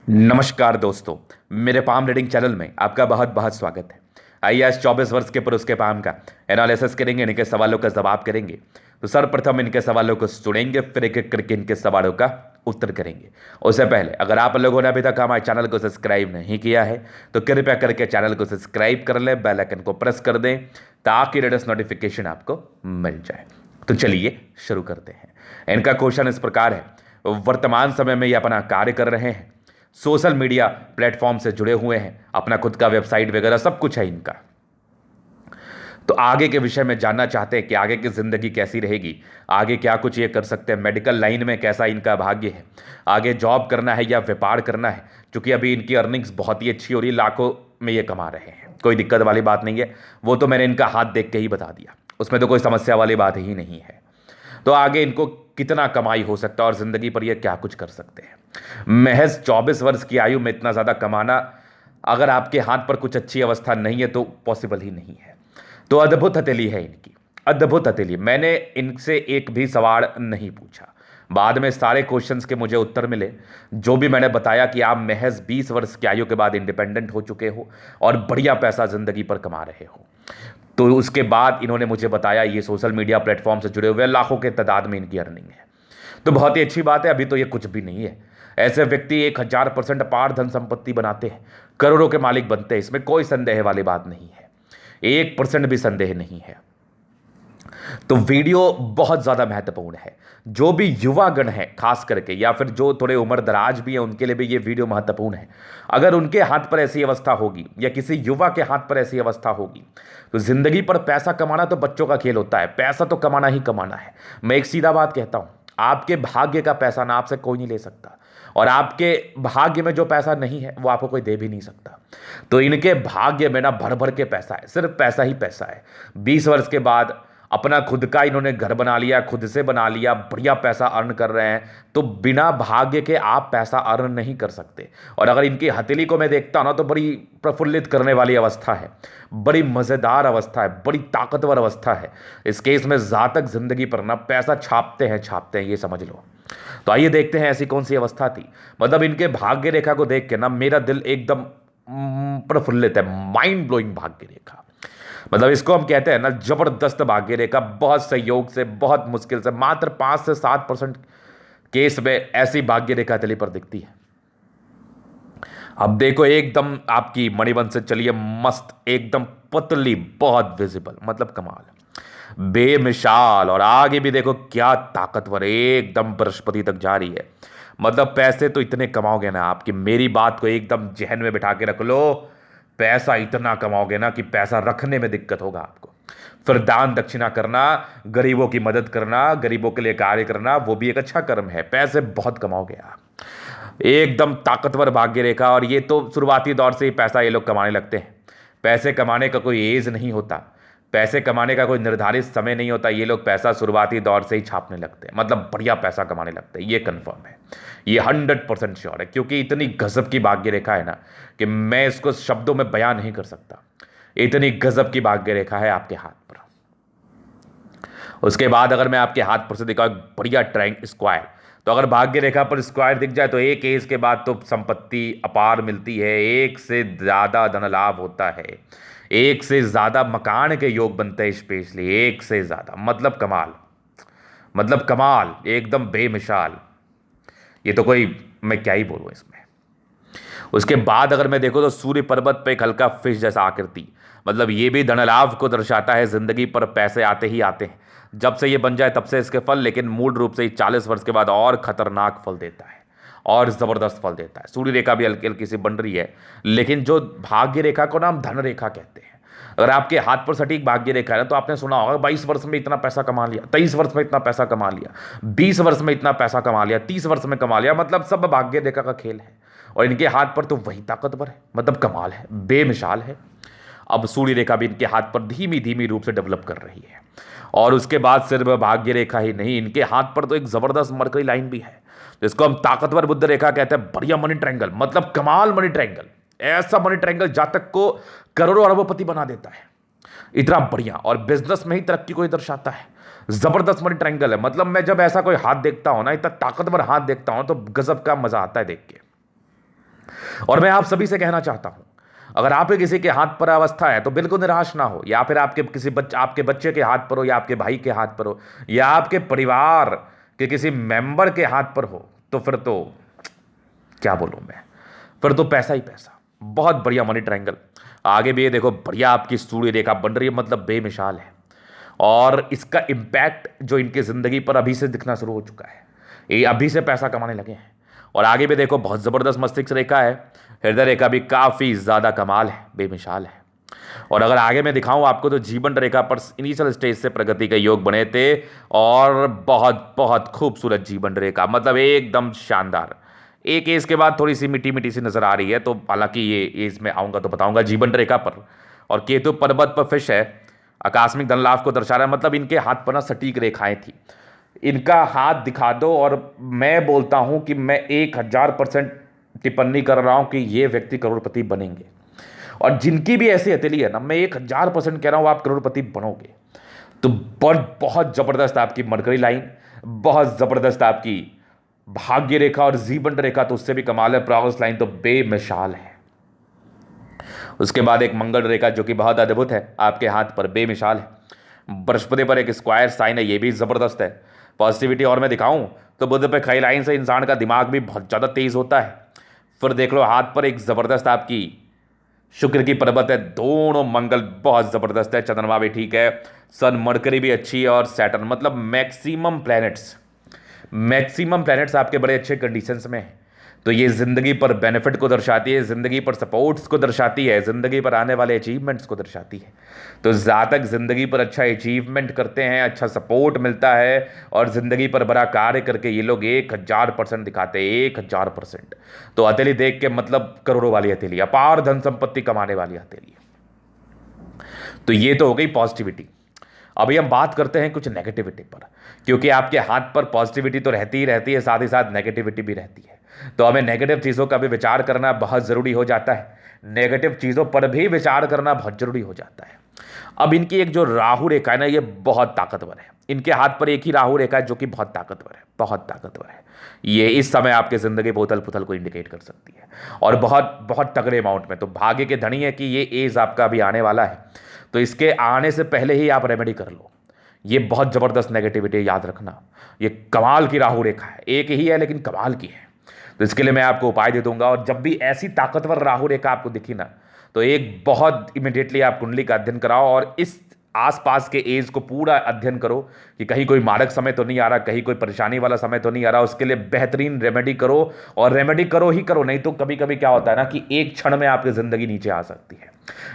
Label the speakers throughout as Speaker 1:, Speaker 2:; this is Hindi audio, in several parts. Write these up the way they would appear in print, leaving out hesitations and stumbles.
Speaker 1: नमस्कार दोस्तों। मेरे पाम रीडिंग चैनल में आपका बहुत बहुत स्वागत है। आइए आज 24 वर्ष के पुरुष के पाम का एनालिसिस करेंगे, इनके सवालों का जवाब करेंगे। तो सर्वप्रथम इनके सवालों को सुनेंगे, फिर एक एक करके इनके सवालों का उत्तर करेंगे। उससे पहले अगर आप लोगों ने अभी तक हमारे चैनल को सब्सक्राइब नहीं किया है तो कृपया करके चैनल को सब्सक्राइब कर लें, बेल आइकन को प्रेस कर दें ताकि लेटेस्ट नोटिफिकेशन आपको मिल जाए। तो चलिए शुरू करते हैं। इनका क्वेश्चन इस प्रकार है, वर्तमान समय में ये अपना कार्य कर रहे हैं, सोशल मीडिया प्लेटफॉर्म से जुड़े हुए हैं, अपना खुद का वेबसाइट वगैरह सब कुछ है इनका। तो आगे के विषय में जानना चाहते हैं कि आगे की जिंदगी कैसी रहेगी, आगे क्या कुछ ये कर सकते हैं, मेडिकल लाइन में कैसा इनका भाग्य है, आगे जॉब करना है या व्यापार करना है। क्योंकि अभी इनकी अर्निंग्स बहुत ही अच्छी हो रही है, लाखों में ये कमा रहे हैं, कोई दिक्कत वाली बात नहीं है। वो तो मैंने इनका हाथ देख के ही बता दिया, उसमें तो कोई समस्या वाली बात ही नहीं है। तो आगे इनको कितना कमाई हो सकता है और जिंदगी पर ये क्या कुछ कर सकते हैं। महज 24 वर्ष की आयु में इतना ज़्यादा कमाना, अगर आपके हाथ पर कुछ अच्छी अवस्था नहीं है तो पॉसिबल ही नहीं है। तो अद्भुत हथेली है इनकी, अद्भुत हथेली। मैंने इनसे एक भी सवाल नहीं पूछा, बाद में सारे क्वेश्चंस के मुझे उत्तर मिले। जो भी मैंने बताया कि आप महज 20 वर्ष की आयु के बाद इंडिपेंडेंट हो चुके हो और बढ़िया पैसा जिंदगी पर कमा रहे हो। तो उसके बाद इन्होंने मुझे बताया ये सोशल मीडिया प्लेटफॉर्म से जुड़े हुए लाखों के तादाद में इनकी अर्निंग है। तो बहुत ही अच्छी बात है। अभी तो ये कुछ भी नहीं है। ऐसे व्यक्ति 1000% अपार धन संपत्ति बनाते हैं, करोड़ों के मालिक बनते हैं, इसमें कोई संदेह वाली बात नहीं है, 1% भी संदेह नहीं है। तो वीडियो बहुत ज़्यादा महत्वपूर्ण है। जो भी युवागण है खास करके, या फिर जो थोड़े उम्र दराज भी है, उनके लिए भी ये वीडियो महत्वपूर्ण है। अगर उनके हाथ पर ऐसी अवस्था होगी या किसी युवा के हाथ पर ऐसी अवस्था होगी तो जिंदगी पर पैसा कमाना तो बच्चों का खेल होता है, पैसा तो कमाना ही कमाना है। मैं एक सीधा बात कहता हूं, आपके भाग्य का पैसा ना आपसे कोई नहीं ले सकता, और आपके भाग्य में जो पैसा नहीं है वो आपको कोई दे भी नहीं सकता। तो इनके भाग्य में ना भर भर के पैसा है, सिर्फ पैसा ही पैसा है। 20 वर्ष के बाद अपना खुद का इन्होंने घर बना लिया, खुद से बना लिया, बढ़िया पैसा अर्न कर रहे हैं। तो बिना भाग्य के आप पैसा अर्न नहीं कर सकते। और अगर इनकी हथेली को मैं देखता हूं ना तो बड़ी प्रफुल्लित करने वाली अवस्था है, बड़ी मज़ेदार अवस्था है, बड़ी ताकतवर अवस्था है। इस केस में जातक जिंदगी पर ना पैसा छापते हैं, छापते हैं, ये समझ लो। तो आइए देखते हैं ऐसी कौन सी अवस्था थी। मतलब इनके भाग्य रेखा को देख के ना मेरा दिल एकदम प्रफुल्लित है, माइंड ब्लोइंग भाग्य रेखा। मतलब इसको हम कहते हैं ना जबरदस्त भाग्य रेखा। बहुत संयोग से, बहुत मुश्किल से, मात्र 5 से 7% केस में ऐसी भाग्य रेखा तली पर दिखती है। अब देखो एकदम आपकी मणिबंध से चलिए, मस्त एकदम पतली, बहुत विजिबल, मतलब कमाल, बेमिसाल। और आगे भी देखो क्या ताकतवर, एकदम बृहस्पति तक जा रही है। मतलब पैसे तो इतने कमाओगे ना आपकी, मेरी बात को एकदम जहन में बिठा के रख लो, पैसा इतना कमाओगे ना कि पैसा रखने में दिक्कत होगा आपको। फिर दान दक्षिणा करना, गरीबों की मदद करना, गरीबों के लिए कार्य करना, वो भी एक अच्छा कर्म है। पैसे बहुत कमाओगे आप, एकदम ताकतवर भाग्य रेखा। और ये तो शुरुआती दौर से ही पैसा ये लोग कमाने लगते हैं। पैसे कमाने का कोई एज नहीं होता, पैसे कमाने का कोई निर्धारित समय नहीं होता। ये लोग पैसा शुरुआती दौर से ही छापने लगते हैं, मतलब बढ़िया पैसा कमाने लगते हैं, ये कंफर्म है, ये 100% श्योर है। क्योंकि इतनी गजब की भाग्य रेखा है ना कि मैं इसको शब्दों में बयान नहीं कर सकता। इतनी गजब की भाग्य रेखा है आपके हाथ पर। उसके बाद अगर मैं आपके हाथ पर से दिखाऊं बढ़िया ट्रायंग स्क्वायर, तो अगर भाग्य रेखा पर स्क्वायर दिख जाए तो एक एज के बाद तो संपत्ति अपार मिलती है, एक से ज़्यादा धन लाभ होता है, एक से ज़्यादा मकान के योग बनते हैं, स्पेशली एक से ज़्यादा, मतलब कमाल, मतलब कमाल, एकदम बेमिसाल। ये तो कोई, मैं क्या ही बोलूँ इसमें। उसके बाद अगर मैं देखूँ तो सूर्य पर्वत पे एक हल्का फिश जैसा आकृति, मतलब ये भी धन लाभ को दर्शाता है। जिंदगी पर पैसे आते ही आते हैं, जब से ये बन जाए तब से इसके फल, लेकिन मूल रूप से 40 वर्ष के बाद और खतरनाक फल देता है, और जबरदस्त फल देता है। सूर्य रेखा भी हल्की हल्की सी बन रही है, लेकिन जो भाग्य रेखा को ना हम धन रेखा कहते हैं। अगर आपके हाथ पर सटीक भाग्य रेखा है ना, तो आपने सुना होगा 22 वर्ष में इतना पैसा कमा लिया, 23 वर्ष में इतना पैसा कमा लिया, 20 वर्ष में इतना पैसा कमा लिया, 30 वर्ष में कमा लिया, मतलब सब भाग्य रेखा का खेल है। और इनके हाथ पर तो वही ताकतवर है, मतलब कमाल है, बेमिसाल है। अब सूर्य रेखा भी इनके हाथ पर धीमी धीमी रूप से डेवलप कर रही है। और उसके बाद सिर्फ भाग्य रेखा ही नहीं, इनके हाथ पर तो एक जबरदस्त मरकरी लाइन भी है, जिसको हम ताकतवर बुद्ध रेखा कहते हैं। बढ़िया मनी ट्रायंगल, मतलब कमाल मनी ट्रायंगल, ऐसा मनी ट्रायंगल जातक को करोड़ों अरबोपति बना देता है, इतना बढ़िया। और बिजनेस में ही तरक्की को ही दर्शाता है। जबरदस्त मनी ट्रायंगल है। मतलब मैं जब ऐसा कोई हाथ देखता हूं ना, इतना ताकतवर हाथ देखता हूं, तो गजब का मजा आता है देख के। और मैं आप सभी से कहना चाहता हूं, अगर आपके किसी के हाथ पर अवस्था है तो बिल्कुल निराश ना हो, या फिर आपके बच्चे के हाथ पर हो, या आपके भाई के हाथ पर हो, या आपके परिवार के किसी मेंबर के हाथ पर हो, तो फिर तो क्या बोलूं मैं, फिर तो पैसा ही पैसा, बहुत बढ़िया मनी ट्रायंगल। आगे भी ये देखो, बढ़िया आपकी सूर्य रेखा बन रही है, मतलब बेमिसाल है। और इसका इम्पैक्ट जो इनकी जिंदगी पर अभी से दिखना शुरू हो चुका है, ये अभी से पैसा कमाने लगे हैं। और आगे भी देखो, बहुत जबरदस्त मस्तिष्क रेखा है, हृदय रेखा भी काफी ज्यादा कमाल है, बेमिसाल है। और अगर आगे मैं दिखाऊं आपको तो जीवन रेखा पर इनिशियल स्टेज से प्रगति के योग बने थे, और बहुत बहुत खूबसूरत जीवन रेखा, मतलब एकदम शानदार। एक एज के बाद थोड़ी सी मिट्टी मिट्टी सी नजर आ रही है, तो हालांकि ये एज में आऊंगा तो बताऊंगा जीवन रेखा पर। और केतु पर्वत पर फिश है, आकस्मिक धन लाभ को दर्शा रहा है, मतलब इनके हाथ पर ना सटीक रेखाएं थी। इनका हाथ दिखा दो और मैं बोलता हूं कि मैं 1000% टिप्पणी कर रहा हूं कि ये व्यक्ति करोड़पति बनेंगे। और जिनकी भी ऐसी हथेली है ना, मैं 1000% कह रहा हूं आप करोड़पति बनोगे। तो बहुत जबरदस्त आपकी मरकरी लाइन, बहुत जबरदस्त आपकी भाग्य रेखा, और जीवन रेखा तो उससे भी कमाल है, प्रोग्रेस लाइन तो बेमिसाल है। उसके बाद एक मंगल रेखा जो कि बहुत अद्भुत है, आपके हाथ पर बेमिसाल है। बृहस्पति पर एक स्क्वायर साइन है, ये भी जबरदस्त है। पॉजिटिविटी और मैं दिखाऊं तो बुध पे खई लाइन से इंसान का दिमाग भी बहुत ज़्यादा तेज होता है। फिर देख लो हाथ पर एक ज़बरदस्त आपकी शुक्र की पर्वत है, दोनों मंगल बहुत ज़बरदस्त है, चंद्रमा भी ठीक है, सन मरकरी भी अच्छी है, और सैटर्न, मतलब मैक्सिमम प्लैनेट्स आपके बड़े अच्छे कंडीशंस में हैं। तो ये ज़िंदगी पर बेनिफिट को दर्शाती है, ज़िंदगी पर सपोर्ट्स को दर्शाती है, ज़िंदगी पर आने वाले अचीवमेंट्स को दर्शाती है। तो ज़्यादा तक ज़िंदगी पर अच्छा अचीवमेंट करते हैं, अच्छा सपोर्ट मिलता है, और ज़िंदगी पर बड़ा कार्य करके ये लोग 1000% दिखाते हैं, 1000%। तो हथेली देख के मतलब करोड़ों वाली हथेली, अपार धन संपत्ति कमाने वाली हथेली। तो ये तो हो गई पॉजिटिविटी। अभी हम बात करते हैं कुछ नेगेटिविटी पर, क्योंकि आपके हाथ पर पॉजिटिविटी तो रहती ही रहती है, साथ ही साथ नेगेटिविटी भी रहती है। तो हमें नेगेटिव चीज़ों का भी विचार करना बहुत ज़रूरी हो जाता है, नेगेटिव चीज़ों पर भी विचार करना बहुत ज़रूरी हो जाता है। अब इनकी एक जो राहु रेखा है ना, ये बहुत ताकतवर है। इनके हाथ पर एक ही राहु रेखा है जो कि बहुत ताकतवर है, बहुत ताकतवर है। ये इस समय आपके ज़िंदगी पे उथल पुथल को इंडिकेट कर सकती है, और बहुत बहुत तगड़े अमाउंट में। तो भाग्य के धनी है कि ये एज आपका अभी आने वाला है, तो इसके आने से पहले ही आप रेमेडी कर लो। ये बहुत ज़बरदस्त नेगेटिविटी, याद रखना। ये कमाल की राहु रेखा है, एक ही है लेकिन कमाल की है। तो इसके लिए मैं आपको उपाय दे दूंगा, और जब भी ऐसी ताकतवर राहु रेखा आपको दिखी ना, तो एक बहुत इमिडिएटली आप कुंडली का अध्ययन कराओ, और इस आसपास के एज को पूरा अध्ययन करो कि कहीं कोई मारक समय तो नहीं आ रहा, कहीं कोई परेशानी वाला समय तो नहीं आ रहा। उसके लिए बेहतरीन रेमेडी करो, और रेमेडी करो ही करो, नहीं तो कभी कभी क्या होता है ना कि एक क्षण में आपकी ज़िंदगी नीचे आ सकती है,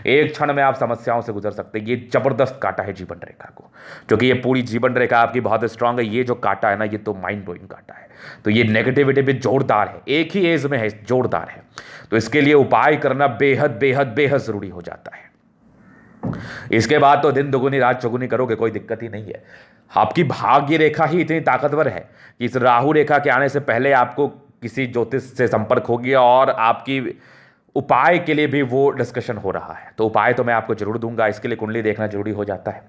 Speaker 1: एक क्षण में आप समस्याओं से गुजर सकते हैं। ये जबरदस्त काटा है जीवन रेखा को, क्योंकि ये पूरी जीवन रेखा आपकी बहुत स्ट्रांग है। ये जो काटा है ना, ये तो माइंड ब्लोइंग काटा है। तो ये नेगेटिविटी भी जोरदार है, एक ही एज में है, जोरदार है। तो इसके लिए उपाय करना बेहद बेहद बेहद जरूरी हो जाता है। इसके बाद तो दिन दुगुनी रात चौगुनी करोगे, कोई दिक्कत ही नहीं है। आपकी भाग्य रेखा ही इतनी ताकतवर है कि इस राहु रेखा के आने से पहले आपको किसी ज्योतिष से संपर्क हो गया, और आपकी उपाय के लिए भी वो डिस्कशन हो रहा है। तो उपाय तो मैं आपको जरूर दूंगा, इसके लिए कुंडली देखना जरूरी हो जाता है।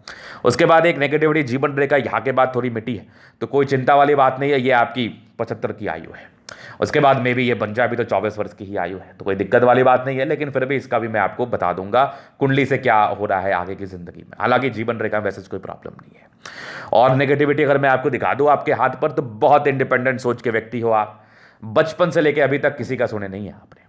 Speaker 1: उसके बाद एक नेगेटिविटी जीवन रेखा यहाँ के बाद थोड़ी मिट्टी है, तो कोई चिंता वाली बात नहीं है, ये आपकी 75 की आयु है। उसके बाद में भी ये बन जाए, अभी तो 24 वर्ष की ही आयु है, तो कोई दिक्कत वाली बात नहीं है। लेकिन फिर भी इसका भी मैं आपको बता दूंगा कुंडली से क्या हो रहा है आगे की जिंदगी में। हालांकि जीवन रेखा में वैसे कोई प्रॉब्लम नहीं है। और नेगेटिविटी अगर मैं आपको दिखा दूं आपके हाथ पर, तो बहुत इंडिपेंडेंट सोच के व्यक्ति हो आप, बचपन से लेकर अभी तक किसी का सुने नहीं है आपने,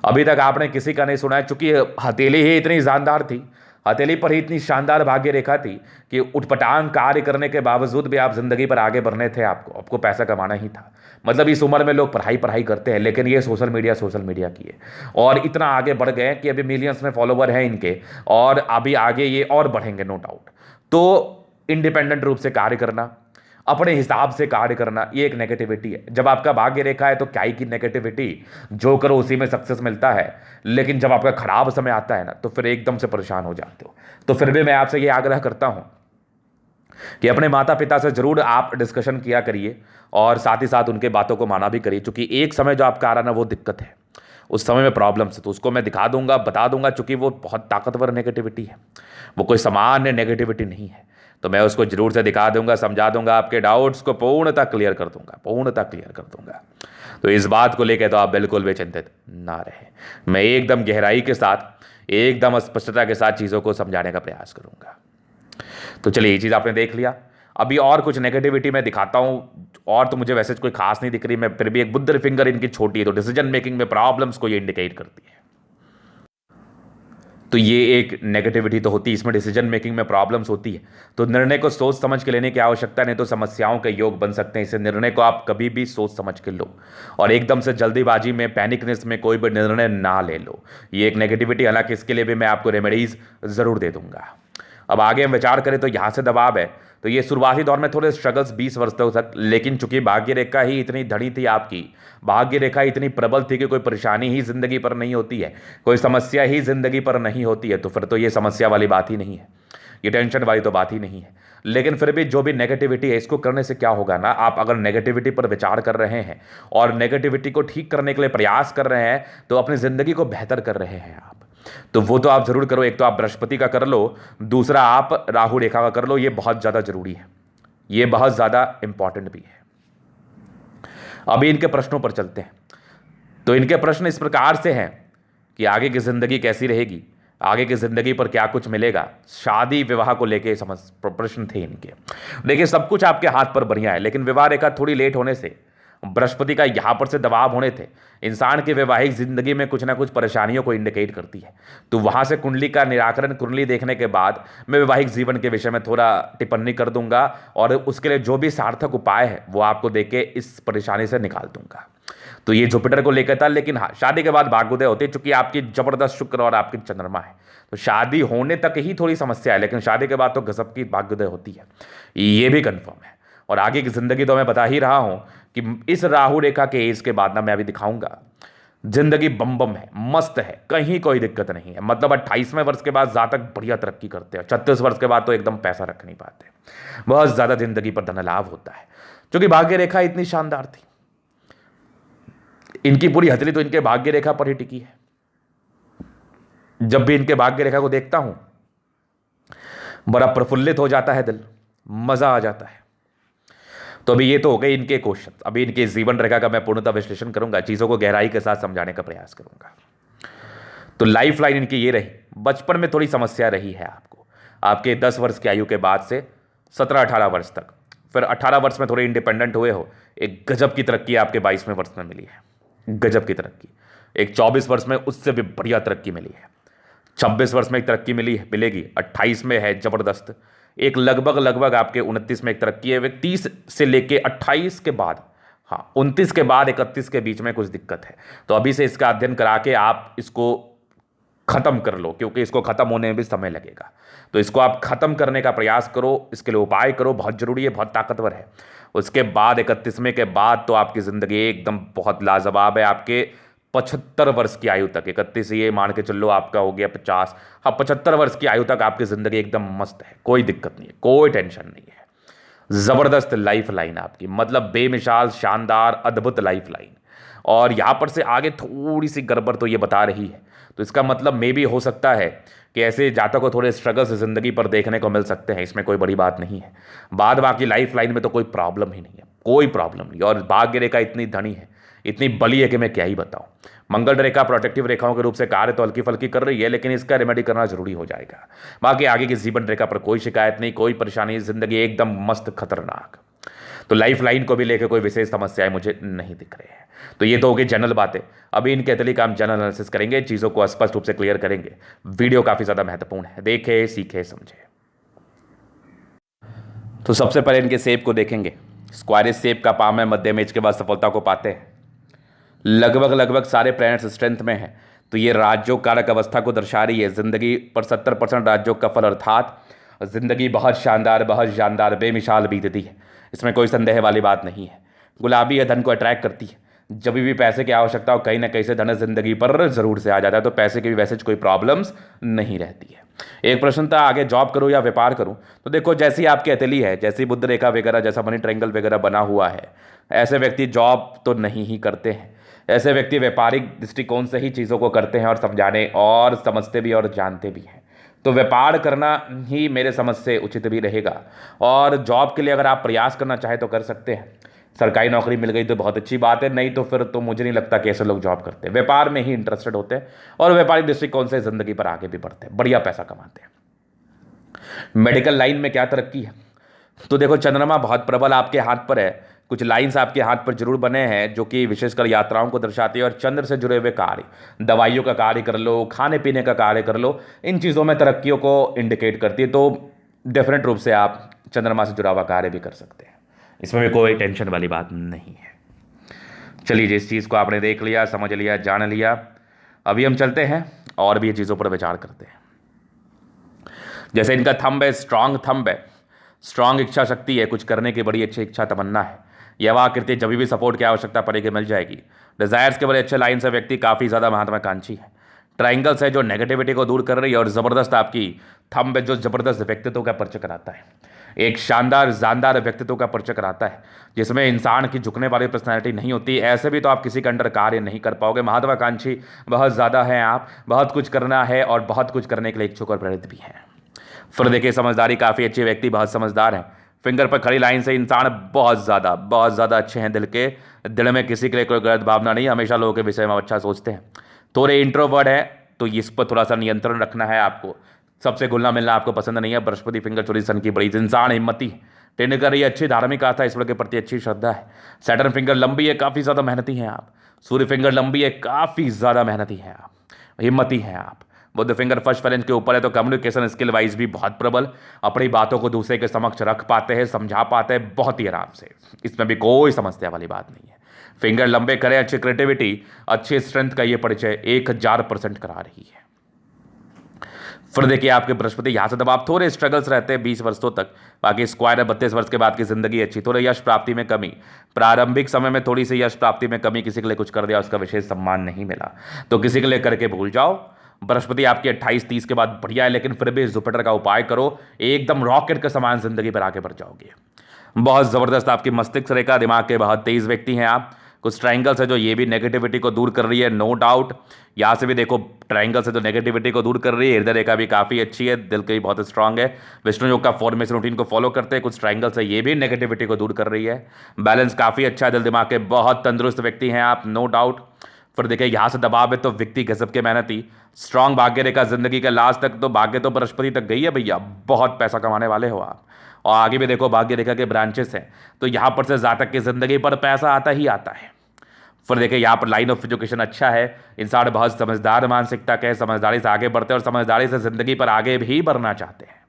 Speaker 1: अभी तक आपने किसी का नहीं सुना है। चूंकि हथेली ही इतनी शानदार थी, हथेली पर ही इतनी शानदार भाग्य रेखा थी कि उटपटांग कार्य करने के बावजूद भी आप जिंदगी पर आगे बढ़ने थे, आपको पैसा कमाना ही था। मतलब इस उम्र में लोग पढ़ाई करते हैं, लेकिन ये सोशल मीडिया की है, और इतना आगे बढ़ गए कि अभी मिलियंस में फॉलोवर हैं इनके, और अभी आगे ये और बढ़ेंगे नो डाउट। तो इंडिपेंडेंट रूप से कार्य करना, अपने हिसाब से कार्य करना, ये एक नेगेटिविटी है। जब आपका भाग्य रेखा है तो क्या ही की नेगेटिविटी, जो करो उसी में सक्सेस मिलता है। लेकिन जब आपका खराब समय आता है ना, तो फिर एकदम से परेशान हो जाते हो। तो फिर भी मैं आपसे ये आग्रह करता हूं कि अपने माता पिता से जरूर आप डिस्कशन किया करिए, और साथ ही साथ उनके बातों को माना भी करिए, क्योंकि एक समय जो आपका आ रहा ना, वो दिक्कत है, उस समय में प्रॉब्लम्स है। तो उसको मैं दिखा दूंगा, बता दूंगा, चूंकि वो बहुत ताकतवर नेगेटिविटी है, वो कोई सामान्य नेगेटिविटी नहीं है। तो मैं उसको जरूर से दिखा दूंगा, समझा दूंगा, आपके डाउट्स को पूर्णतः क्लियर कर दूंगा, पूर्णतः क्लियर कर दूंगा। तो इस बात को लेकर तो आप बिल्कुल भी चिंतित ना रहे। मैं एकदम गहराई के साथ, एकदम स्पष्टता के साथ चीज़ों को समझाने का प्रयास करूंगा। तो चलिए, ये चीज़ आपने देख लिया। अभी और कुछ नेगेटिविटी मैं दिखाता हूँ, और तो मुझे वैसे कोई खास नहीं दिख रही, मैं फिर भी एक बुद्धर फिंगर इनकी छोटी है तो डिसीजन मेकिंग में प्रॉब्लम्स को ये इंडिकेट करती है। तो ये एक नेगेटिविटी तो होती है, इसमें डिसीजन मेकिंग में प्रॉब्लम्स होती है। तो निर्णय को सोच समझ के लेने की आवश्यकता, नहीं तो समस्याओं के योग बन सकते हैं। इसे निर्णय को आप कभी भी सोच समझ के लो, और एकदम से जल्दीबाजी में, पैनिकनेस में कोई भी निर्णय ना ले लो। ये एक नेगेटिविटी, हालांकि इसके लिए भी मैं आपको रेमेडीज जरूर दे दूंगा। अब आगे हम विचार करें तो यहाँ से दबाव है, तो ये शुरुआती दौर में थोड़े स्ट्रगल्स 20 वर्ष तक, लेकिन चूंकि भाग्य रेखा ही इतनी धड़ी थी आपकी, भाग्य रेखा इतनी प्रबल थी कि कोई परेशानी ही जिंदगी पर नहीं होती है, कोई समस्या ही जिंदगी पर नहीं होती है, तो फिर तो ये समस्या वाली बात ही नहीं है, ये टेंशन वाली तो बात ही नहीं है। लेकिन फिर भी जो भी नेगेटिविटी है, इसको करने से क्या होगा ना, आप अगर नेगेटिविटी पर विचार कर रहे हैं और नेगेटिविटी को ठीक करने के लिए प्रयास कर रहे हैं, तो अपनी जिंदगी को बेहतर कर रहे हैं आप। तो वो तो आप जरूर करो। एक तो आप बृहस्पति का कर लो, दूसरा आप राहु रेखा का कर लो। ये बहुत ज्यादा जरूरी है, ये बहुत ज्यादा इंपॉर्टेंट भी है। अभी इनके प्रश्नों पर चलते हैं। तो इनके प्रश्न इस प्रकार से हैं कि आगे की जिंदगी कैसी रहेगी, आगे की जिंदगी पर क्या कुछ मिलेगा, शादी विवाह को लेके समझ प्रश्न थे इनके। देखिए, सब कुछ आपके हाथ पर बढ़िया है, लेकिन विवाह रेखा थोड़ी लेट होने से, बृहस्पति का यहां पर से दबाव होने थे, इंसान की वैवाहिक जिंदगी में कुछ ना कुछ परेशानियों को इंडिकेट करती है। तो वहां से कुंडली का निराकरण, कुंडली देखने के बाद मैं वैवाहिक जीवन के विषय में थोड़ा टिप्पणी कर दूंगा, और उसके लिए जो भी सार्थक उपाय है वो आपको देके इस परेशानी से निकाल दूंगा। तो ये जुपिटर को लेकर था। लेकिन हाँ, शादी के बाद भाग्योदय होते, चूंकि आपकी जबरदस्त शुक्र और आपकी चंद्रमा है, तो शादी होने तक ही थोड़ी समस्या है, लेकिन शादी के बाद तो गजब की भाग्योदय होती है, ये भी कंफर्म है। और आगे की जिंदगी तो मैं बता ही रहा हूं कि इस राहु रेखा के एज के बाद ना, मैं अभी दिखाऊंगा, जिंदगी बम बम है, मस्त है, कहीं कोई दिक्कत नहीं है। मतलब 28वें वर्ष के बाद जातक बढ़िया तरक्की करते हैं, 36 वर्ष के बाद तो एकदम पैसा रख नहीं पाते, बहुत ज्यादा जिंदगी पर धन लाभ होता है, क्योंकि भाग्य रेखा इतनी शानदार थी। इनकी पूरी हथेली तो इनके भाग्य रेखा पर ही टिकी है। जब भी इनके भाग्य रेखा को देखता हूं, बड़ा प्रफुल्लित हो जाता है दिल, मजा आ जाता है। तो अभी ये तो हो गए इनके क्वेश्चन। अभी इनके जीवन रेखा का मैं पूर्णतः विश्लेषण करूंगा, चीजों को गहराई के साथ समझाने का प्रयास करूंगा। तो लाइफ लाइन इनकी ये रही, बचपन में थोड़ी समस्या रही है आपको, आपके 10 वर्ष की आयु के बाद से 17-18 वर्ष तक, फिर 18 वर्ष में थोड़े इंडिपेंडेंट हुए हो, एक गजब की तरक्की आपके 22वें वर्ष में मिली है, गजब की तरक्की। एक 24 वर्ष में उससे भी बढ़िया तरक्की मिली है, 26 वर्ष में एक तरक्की मिलेगी, 28 में है जबरदस्त, एक लगभग आपके 29 में एक तरक्की है। वे 30 से लेके 28 के बाद, हाँ 29 के बाद 31 के बीच में कुछ दिक्कत है। तो अभी से इसका अध्ययन करा के आप इसको खत्म कर लो, क्योंकि इसको खत्म होने में भी समय लगेगा। तो इसको आप खत्म करने का प्रयास करो, इसके लिए उपाय करो, बहुत जरूरी है, बहुत ताकतवर है। उसके बाद 31वें के बाद तो आपकी जिंदगी एकदम बहुत लाजवाब है। आपके 75 वर्ष की आयु तक, 31 ये मान के चलो आपका हो गया 50, हाँ 75 वर्ष की आयु तक आपकी जिंदगी एकदम मस्त है, कोई दिक्कत नहीं है, कोई टेंशन नहीं है। जबरदस्त लाइफ लाइन आपकी, मतलब बेमिसाल शानदार अद्भुत लाइफ लाइन। और यहां पर से आगे थोड़ी सी गड़बड़ तो ये बता रही है, तो इसका मतलब मे भी हो सकता है कि ऐसे जातकों को थोड़े स्ट्रगल्स जिंदगी पर देखने को मिल सकते हैं, इसमें कोई बड़ी बात नहीं है। बाद बाकी लाइफ लाइन में तो कोई प्रॉब्लम ही नहीं है, कोई प्रॉब्लम नहीं। और भाग्य रेखा इतनी धनी है, इतनी बली है कि मैं क्या ही बताऊं। मंगल रेखा प्रोटेक्टिव रेखाओं के रूप से कार्य तो हल्की फल्की कर रही है, लेकिन इसका रेमेडी करना जरूरी हो जाएगा। बाकी आगे की जीवन रेखा पर कोई शिकायत नहीं, कोई परेशानी, जिंदगी एकदम मस्त खतरनाक। तो लाइफ लाइन को भी लेकर कोई विशेष समस्याएं मुझे नहीं दिख रहे हैं। तो ये तो हो गई जनरल बातें। अभी इनके अतिरिक्त हम जनरल एनालिसिस करेंगे, चीजों को स्पष्ट रूप से क्लियर करेंगे। वीडियो काफी ज्यादा महत्वपूर्ण है, देखे सीखे समझे। तो सबसे पहले इनके शेप को देखेंगे। स्क्वायरिश शेप का पाम है, मध्यम एज के बाद सफलता को पाते हैं, लगभग सारे प्लैनेट्स स्ट्रेंथ में हैं। तो ये राजयोग कारक अवस्था को दर्शा रही है। जिंदगी पर 70% राजयोग का फल, अर्थात जिंदगी बहुत शानदार बेमिसाल बीतती है, इसमें कोई संदेह वाली बात नहीं है। गुलाबी है, धन को अट्रैक्ट करती है। जब भी पैसे की आवश्यकता हो, कहीं ना कहीं से धन जिंदगी पर जरूर से आ जाता है, तो पैसे की भी वैसे कोई प्रॉब्लम्स नहीं रहती है। एक प्रश्न था, आगे जॉब करूं या व्यापार करूं? तो देखो, जैसी आपकी अतली है, जैसी बुद्ध रेखा वगैरह, जैसा मनी ट्रायंगल वगैरह बना हुआ है, ऐसे व्यक्ति जॉब तो नहीं ही करते हैं। ऐसे व्यक्ति व्यापारिक दृष्टिकोण से ही चीज़ों को करते हैं, और समझाने और समझते भी और जानते भी हैं। तो व्यापार करना ही मेरे समझ से उचित भी रहेगा। और जॉब के लिए अगर आप प्रयास करना चाहें तो कर सकते हैं। सरकारी नौकरी मिल गई तो बहुत अच्छी बात है, नहीं तो फिर तो मुझे नहीं लगता कि ऐसे लोग जॉब करते हैं। व्यापार में ही इंटरेस्टेड होते हैं और व्यापारी दृष्टिकोण से ज़िंदगी पर आगे भी बढ़ते हैं, बढ़िया पैसा कमाते हैं। मेडिकल लाइन में क्या तरक्की है, तो देखो चंद्रमा बहुत प्रबल आपके हाथ पर है। कुछ लाइंस आपके हाथ पर जरूर बने हैं जो कि विशेषकर यात्राओं को दर्शाती है, और चंद्र से जुड़े हुए कार्य, दवाइयों का कार्य कर लो, खाने पीने का कार्य कर लो, इन चीज़ों में तरक्कियों को इंडिकेट करती है। तो डेफिनेट रूप से आप चंद्रमा से जुड़ा हुआ कार्य भी कर सकते हैं, इसमें भी कोई टेंशन वाली बात नहीं है। चलिए, जिस चीज़ को आपने देख लिया, समझ लिया, जान लिया, अभी हम चलते हैं और भी ये चीज़ों पर विचार करते हैं। जैसे इनका थंब है, स्ट्रांग थंब है, स्ट्रांग इच्छा शक्ति है, कुछ करने की बड़ी अच्छी इच्छा तमन्ना है। यह आकृति जब भी सपोर्ट की आवश्यकता पड़ेगी मिल जाएगी। डिजायर्स के बड़े अच्छे लाइन से व्यक्ति काफ़ी ज़्यादा महत्वाकांक्षी है। ट्राइंगल्स है जो नेगेटिविटी को दूर कर रही है, और ज़बरदस्त आपकी थंब है जो ज़बरदस्त व्यक्तित्व का परिचय कराता है। एक शानदार जानदार व्यक्तित्व का परिचय कराता है जिसमें इंसान की झुकने वाली पर्सनैलिटी नहीं होती। ऐसे भी तो आप किसी के अंडर कार्य नहीं कर पाओगे। महत्वाकांक्षी बहुत ज़्यादा हैं आप, बहुत कुछ करना है और बहुत कुछ करने के लिए इच्छुक और प्रेरित भी हैं। फिर देखिए समझदारी, काफ़ी अच्छे व्यक्ति बहुत समझदार हैं। फिंगर पर खड़ी लाइन से इंसान बहुत ज़्यादा अच्छे हैं दिल के। दिल में किसी के लिए कोई गलत भावना नहीं, हमेशा लोगों के विषय में अच्छा सोचते हैं। थोड़े इंट्रोवर्ट है तो इस पर थोड़ा सा नियंत्रण रखना है आपको। सबसे घुलना मिलना आपको पसंद नहीं है। बृहस्पति फिंगर चोरी सन की बड़ी इंसान हिम्मती ट्रेंड कर रही है, अच्छी धार्मिक आस्था, ईश्वर के प्रति अच्छी श्रद्धा है। सैटर्न फिंगर लंबी है, काफ़ी ज़्यादा मेहनती हैं आप। सूर्य फिंगर लंबी है, काफ़ी ज़्यादा मेहनती हैं आप, हिम्मती हैं आप। बुध फिंगर फर्स्ट फैलेंज के ऊपर है तो कम्युनिकेशन स्किल वाइज भी बहुत प्रबल, अपनी बातों को दूसरे के समक्ष रख पाते हैं, समझा पाते हैं बहुत ही आराम से, इसमें भी कोई समस्या वाली बात नहीं है। फिंगर लंबे करें, अच्छी क्रिएटिविटी, अच्छी स्ट्रेंथ का ये परिचय 1000% करा रही है। फिर देखिए आपके बृहस्पति यहाँ से दबाव, थोड़े स्ट्रगल्स रहते हैं 20 वर्षों तक, बाकी स्क्वायर है 32 वर्ष के बाद की जिंदगी अच्छी। थोड़े यश प्राप्ति में कमी, प्रारंभिक समय में थोड़ी सी यश प्राप्ति में कमी, किसी के लिए कुछ कर दिया उसका विशेष सम्मान नहीं मिला तो किसी के लिए करके भूल जाओ। बृहस्पति आपकी 28-30 के बाद बढ़िया है, लेकिन फिर भी जुपिटर का उपाय करो, एकदम रॉकेट के समान जिंदगी पर आगे बढ़ जाओगे। बहुत ज़बरदस्त आपकी मस्तिष्क रेखा, दिमाग के बहुत तेज व्यक्ति हैं आप। कुछ ट्राइंगल्स है जो ये भी नेगेटिविटी को दूर कर रही है, नो डाउट। यहाँ से भी देखो ट्राइंगल्स है जो नेगेटिविटी को दूर कर रही है। हृदय रेखा भी काफ़ी अच्छी है, दिल की बहुत स्ट्रांग है। विष्णु योग का फॉर्मेशन रूटीन को फॉलो करते हैं। कुछ ट्राइंगल्स है ये भी नेगेटिविटी को दूर कर रही है। बैलेंस काफ़ी अच्छा है, दिल दिमाग के बहुत तंदुरुस्त व्यक्ति हैं आप, नो डाउट। फिर देखिए यहाँ से दबाव है तो व्यक्ति गजब के मेहनती, स्ट्रांग भाग्य रेखा, जिंदगी के लास्ट तक तो भाग्य तो बृहस्पति तक गई है भैया, बहुत पैसा कमाने वाले हो आप। और आगे भी देखो भाग्य रेखा के ब्रांचेस हैं तो यहाँ पर से जातक की जिंदगी पर पैसा आता ही आता है। फिर देखिए यहाँ पर लाइन ऑफ एजुकेशन अच्छा है, इंसान बहुत समझदार मानसिकता के, समझदारी से आगे बढ़ते हैं और समझदारी से जिंदगी पर आगे भी बढ़ना चाहते हैं।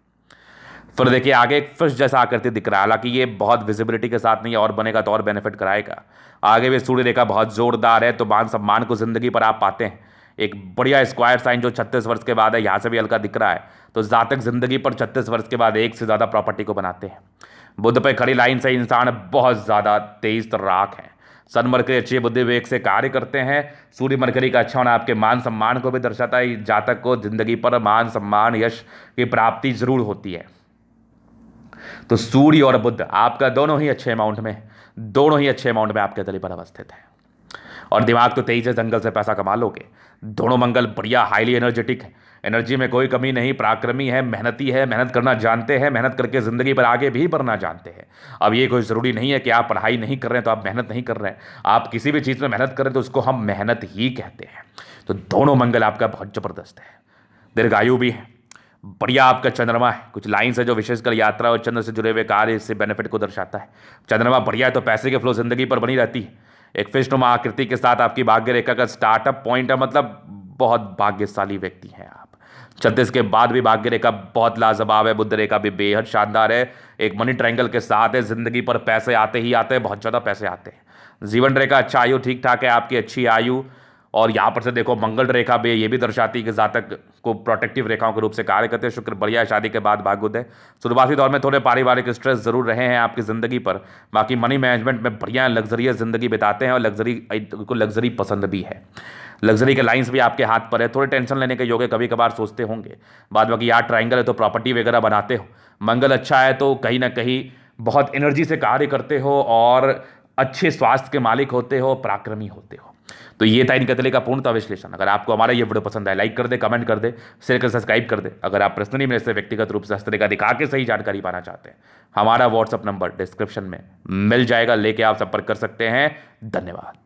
Speaker 1: फिर देखिए आगे एक फिश जैसा आकृति दिख रहा है, हालांकि ये बहुत विजिबिलिटी के साथ नहीं है, और बनेगा तो और बेनिफिट कराएगा। आगे भी सूर्य रेखा बहुत जोरदार है तो मान सम्मान को जिंदगी पर आप पाते हैं। एक बढ़िया स्क्वायर साइन जो 36 वर्ष के बाद है, यहाँ से भी हल्का दिख रहा है तो जातक जिंदगी पर 36 वर्ष के बाद एक से ज़्यादा प्रॉपर्टी को बनाते हैं। बुध पे खड़ी लाइन से इंसान बहुत ज़्यादा तेज तर्राक है। सन मरकरी अच्छी बुद्धि विवेक से कार्य करते हैं। सूर्य मरकरी का अच्छा होना आपके मान सम्मान को भी दर्शाता है। जातक को जिंदगी पर मान सम्मान यश की प्राप्ति जरूर होती है। तो सूर्य और बुध आपका दोनों ही अच्छे अमाउंट में आपके तली पर अवस्थित है। और दिमाग तो तेज है, जंगल से पैसा कमा लोगे। दोनों मंगल बढ़िया, हाईली एनर्जेटिक है, एनर्जी में कोई कमी नहीं, पराक्रमी है, मेहनती है, मेहनत करना जानते हैं, मेहनत करके ज़िंदगी पर आगे भी बढ़ना जानते हैं। अब ये कोई ज़रूरी नहीं है कि आप पढ़ाई नहीं कर रहे हैं तो आप मेहनत नहीं कर रहे हैं। आप किसी भी चीज़ में मेहनत कर रहे हैं तो उसको हम मेहनत ही कहते हैं। तो दोनों मंगल आपका बहुत ज़बरदस्त है, दीर्घायु भी है, बढ़िया आपका चंद्रमा है। कुछ लाइन्स है जो विशेषकर यात्रा और चंद्र से जुड़े हुए कार्य से बेनिफिट को दर्शाता है। चंद्रमा बढ़िया है तो पैसे के फ्लो जिंदगी पर बनी रहती है। एक फिशनुमा आकृति के साथ आपकी भाग्य रेखा का स्टार्टअप पॉइंट है, मतलब बहुत भाग्यशाली व्यक्ति हैं आप। 36 के बाद भी भाग्य रेखा बहुत लाजवाब है। बुध रेखा भी बेहद शानदार है, एक मनी ट्रायंगल के साथ है। जिंदगी पर पैसे आते ही आते हैं, बहुत ज़्यादा पैसे आते हैं। जीवन रेखा अच्छा, आयु ठीक ठाक है आपकी, अच्छी आयु। और यहाँ पर से देखो मंगल रेखा भी ये भी दर्शाती है कि जातक को प्रोटेक्टिव रेखाओं के रूप से कार्य करते हैं। शुक्र बढ़िया है, शादी के बाद भाग्योदय। शुरुआती दौर में थोड़े पारिवारिक स्ट्रेस जरूर रहे हैं आपकी ज़िंदगी पर, बाकी मनी मैनेजमेंट में बढ़िया लग्जरियस ज़िंदगी बिताते हैं और लग्जरी पसंद भी है। लग्जरी के लाइंस भी आपके हाथ पर है, थोड़े टेंशन लेने के योग्य कभी कभार सोचते होंगे। बाद बाकी यार ट्राइंगल है तो प्रॉपर्टी वगैरह बनाते हो। मंगल अच्छा है तो कहीं ना कहीं बहुत एनर्जी से कार्य करते हो और अच्छे स्वास्थ्य के मालिक होते हो, पराक्रमी होते हो। तो ये था इनके तले का पूर्णतः विश्लेषण। अगर आपको हमारा ये वीडियो पसंद आए, लाइक कर दे, कमेंट कर दे, शेयर कर, सब्सक्राइब कर दे। अगर आप पर्सनली मेरे से व्यक्तिगत रूप से हर तरह का दिखा के सही जानकारी पाना चाहते हैं, हमारा व्हाट्सअप नंबर डिस्क्रिप्शन में मिल जाएगा, लेके आप संपर्क कर सकते हैं। धन्यवाद।